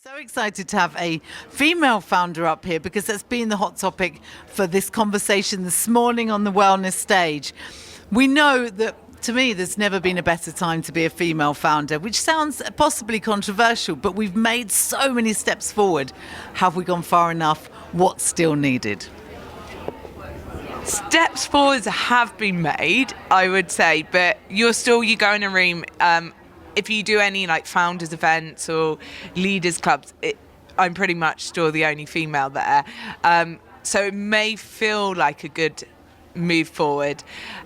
So excited to have a female founder up here because that's been the hot topic for this conversation this morning on the wellness stage. We know that, to me, there's never been a better time to be a female founder, which sounds possibly controversial, but we've made so many steps forward. Have we gone far enough? What's still needed? Steps forwards have been made, I would say, but you go in a room. If you do any like founders events or leaders clubs, I'm pretty much still the only female there. So it may feel like a good move forward.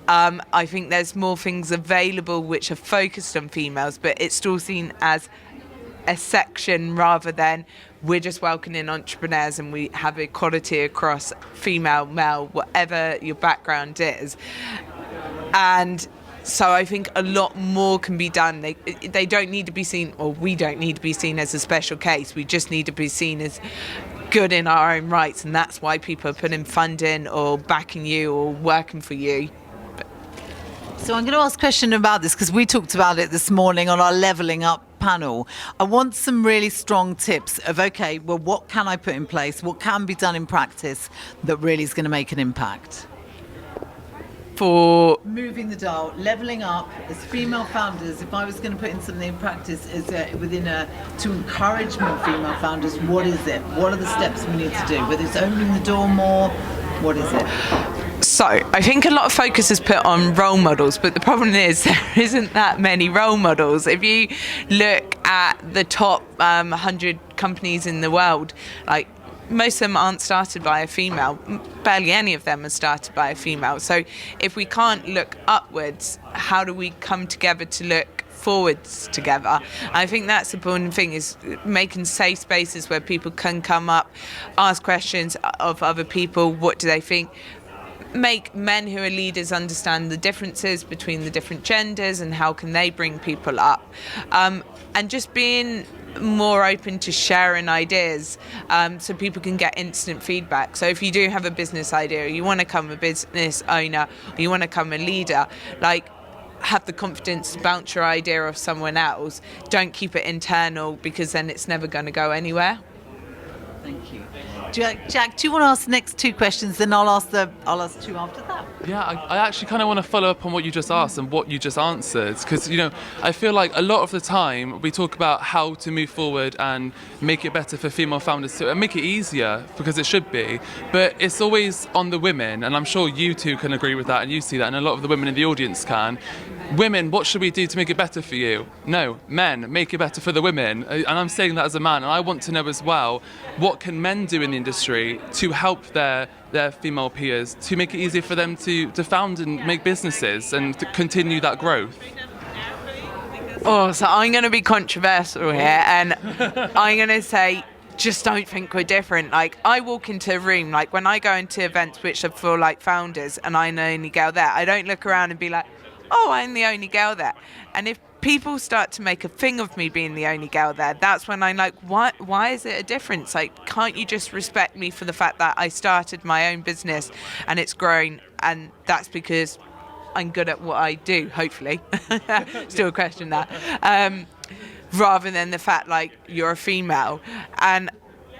I think there's more things available which are focused on females, but it's still seen as a section rather than we're just welcoming entrepreneurs and we have equality across female, male, whatever your background is. And so I think a lot more can be done. They don't need to be seen, or we don't need to be seen as a special case. We just need to be seen as good in our own rights, and that's why people are putting funding or backing you or working for you. So I'm going to ask a question about this because we talked about it this morning on our Levelling Up panel. I want some really strong tips of, okay, well, what can I put in place? What can be done in practice that really is going to make an impact? For moving the dial, levelling up as female founders, if I was going to put in something in practice to encourage more female founders, what is it? What are the steps we need to do? Whether it's opening the door more, what is it? So I think a lot of focus is put on role models, but the problem is there isn't that many role models. If you look at the top 100 companies in the world, like most of them aren't started by a female. Barely any of them are started by a female. So if we can't look upwards, how do we come together to look forwards together? I think that's the important thing, is making safe spaces where people can come up, ask questions of other people. What do they think? Make men who are leaders understand the differences between the different genders and how can they bring people up. And just being more open to sharing ideas so people can get instant feedback. So if you do have a business idea, or you want to become a business owner, or you want to become a leader, like, have the confidence to bounce your idea off someone else. Don't keep it internal, because then it's never going to go anywhere. Thank you. Jack, do you want to ask the next two questions? Then I'll ask two after that. Yeah, I actually kind of want to follow up on what you just asked and what you just answered, because, I feel like a lot of the time we talk about how to move forward and make it better for female founders and make it easier, because it should be, but it's always on the women, and I'm sure you two can agree with that, and you see that, and a lot of the women in the audience can. Women, what should we do to make it better for you? No, men, make it better for the women. And I'm saying that as a man, and I want to know as well, what can men do in the industry to help their female peers, to make it easier for them to found and make businesses and to continue that growth? Oh, so I'm going to be controversial here, and I'm going to say, just don't think we're different. Like, I walk into a room, like when I go into events which are for like founders and I'm the only girl there, I don't look around and be like, oh, I'm the only girl there. And if people start to make a thing of me being the only girl there, that's when I'm like, why is it a difference? Like, can't you just respect me for the fact that I started my own business and it's grown, and that's because I'm good at what I do, hopefully. Still question that. Rather than the fact, like, you're a female. And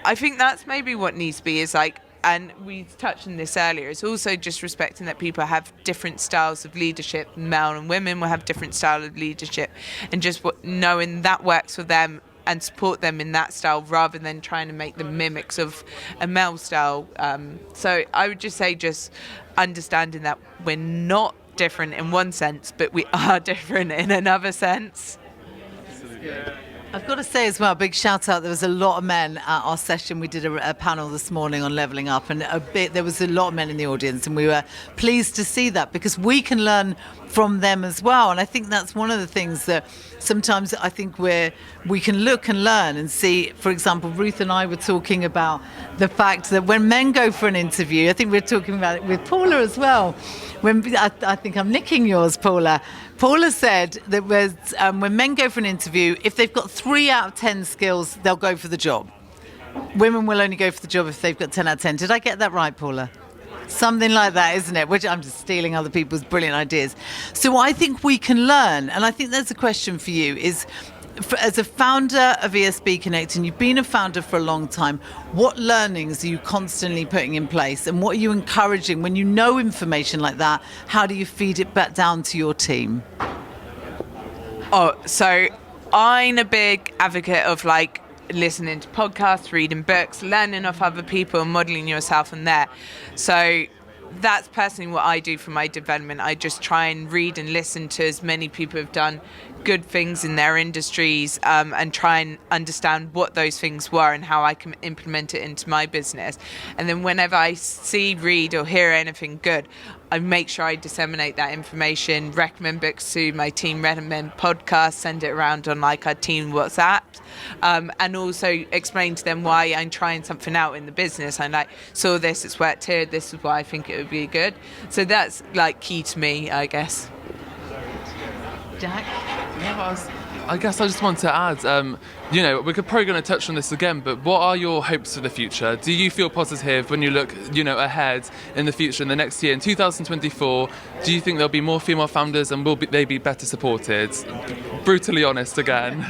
I think that's maybe what needs to be, is like, and we touched on this earlier, it's also just respecting that people have different styles of leadership. Male and women will have different styles of leadership, and just knowing that works for them and support them in that style, rather than trying to make them mimics of a male style. So I would just say, just understanding that we're not different in one sense, but we are different in another sense. I've got to say as well, big shout out, there was a lot of men at our session. We did a panel this morning on levelling up, and there was a lot of men in the audience, and we were pleased to see that, because we can learn from them as well. And I think that's one of the things that sometimes I think we can look and learn and see. For example, Ruth and I were talking about the fact that when men go for an interview, I think we're talking about it with Paula as well. When I think I'm nicking yours, Paula. Paula said that when men go for an interview, if they've got 3 out of 10 skills, they'll go for the job. Women will only go for the job if they've got 10 out of 10. Did I get that right, Paula? Something like that, isn't it? Which I'm just stealing other people's brilliant ideas. So I think we can learn, and I think there's a question for you, is as a founder of ESB Connect, and you've been a founder for a long time, what learnings are you constantly putting in place, and what are you encouraging when you know information like that? How do you feed it back down to your team? Oh, so I'm a big advocate of like listening to podcasts, reading books, learning off other people, and modeling yourself on there. So that's personally what I do for my development. I just try and read and listen to as many people who've done good things in their industries, and try and understand what those things were and how I can implement it into my business. And then whenever I see, read or hear anything good, I make sure I disseminate that information, recommend books to my team, recommend podcasts, send it around on like our team WhatsApp, and also explain to them why I'm trying something out in the business. I'm like, saw this, it's worked here, this is why I think it would be good. So that's like key to me, I guess. Jack? Yeah, I guess I just want to add, we're probably going to touch on this again, but what are your hopes for the future? Do you feel positive when you look, ahead in the future, in the next year, in 2024? Do you think there'll be more female founders, and will they be better supported? Brutally honest again.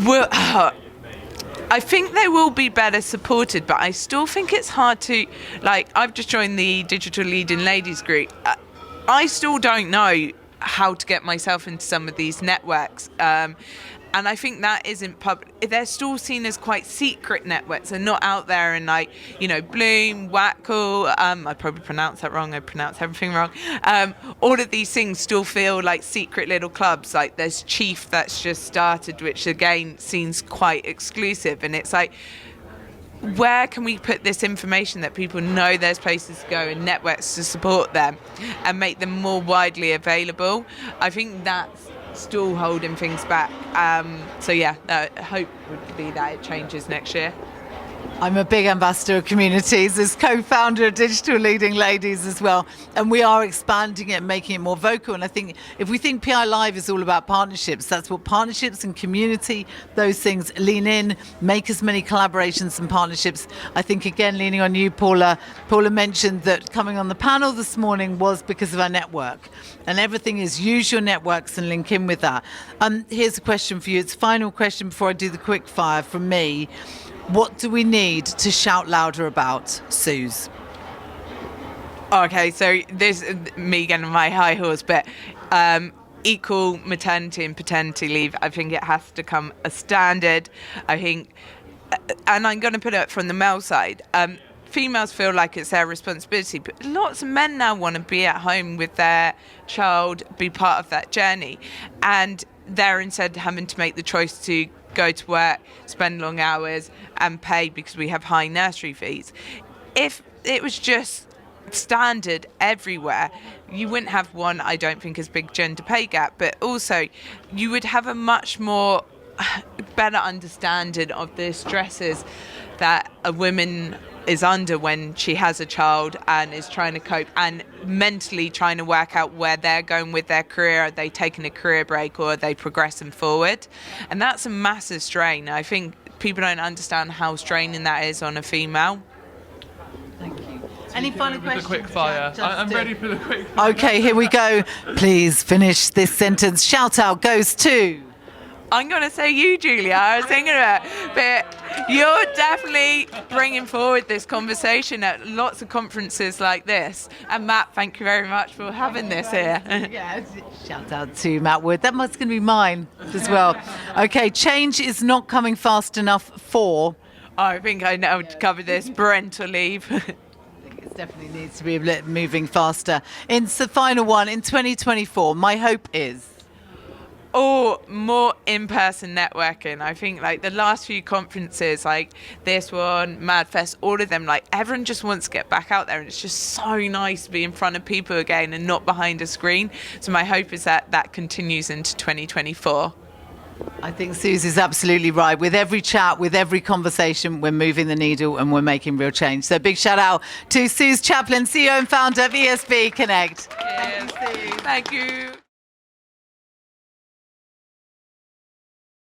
Well, I think they will be better supported, but I still think it's hard to, like, I've just joined the Digital Leading Ladies Group. I still don't know how to get myself into some of these networks. And I think that isn't public. They're still seen as quite secret networks and not out there and like, Bloom, Wackle, I probably pronounced that wrong, I pronounced everything wrong. All of these things still feel like secret little clubs. Like there's Chief that's just started, which again seems quite exclusive. And it's like, where can we put this information that people know there's places to go and networks to support them and make them more widely available? I think that's still holding things back. So yeah, hope would be that it changes next year. I'm a big ambassador of communities as co-founder of Digital Leading Ladies as well. And we are expanding it and making it more vocal. And I think if we think PI Live is all about partnerships, that's what partnerships and community, those things lean in, make as many collaborations and partnerships. I think, again, leaning on you, Paula. Paula mentioned that coming on the panel this morning was because of our network. And everything is use your networks and link in with that. Here's a question for you. It's a final question before I do the quick fire from me. What do we need to shout louder about, Suze? Okay, so this is me getting on my high horse, but equal maternity and paternity leave, I think it has to come a standard. I think, and I'm going to put it from the male side, females feel like it's their responsibility, but lots of men now want to be at home with their child, be part of that journey, and they're instead having to make the choice to go to work, spend long hours and pay because we have high nursery fees. If it was just standard everywhere, you wouldn't have one, I don't think, as big gender pay gap, but also you would have a much more better understanding of the stresses that a woman is under when she has a child and is trying to cope and mentally trying to work out where they're going with their career. Are they taking a career break or are they progressing forward? And that's a massive strain. I think people don't understand how straining that is on a female. Thank you. Any final questions? The quick fire. I'm ready for the quick fire. Okay, here we go. Please finish this sentence. Shout out goes to... I'm going to say you, Julia. I was thinking about it. But you're definitely bringing forward this conversation at lots of conferences like this. And Matt, thank you very much for having this here. Yeah, shout out to Matt Wood. That must going to be mine as well. Okay, change is not coming fast enough for... I think I know to cover this. Parental leave. It definitely needs to be moving faster. It's the final one. In 2024, my hope is... Or more in-person networking. I think like the last few conferences, like this one, MadFest, all of them, like everyone just wants to get back out there, and it's just so nice to be in front of people again and not behind a screen. So my hope is that that continues into 2024. I think Suze is absolutely right. With every chat, with every conversation, we're moving the needle and we're making real change. So big shout out to Suzanna Chaplin, CEO and founder of ESB Connect. Yes. Thank you.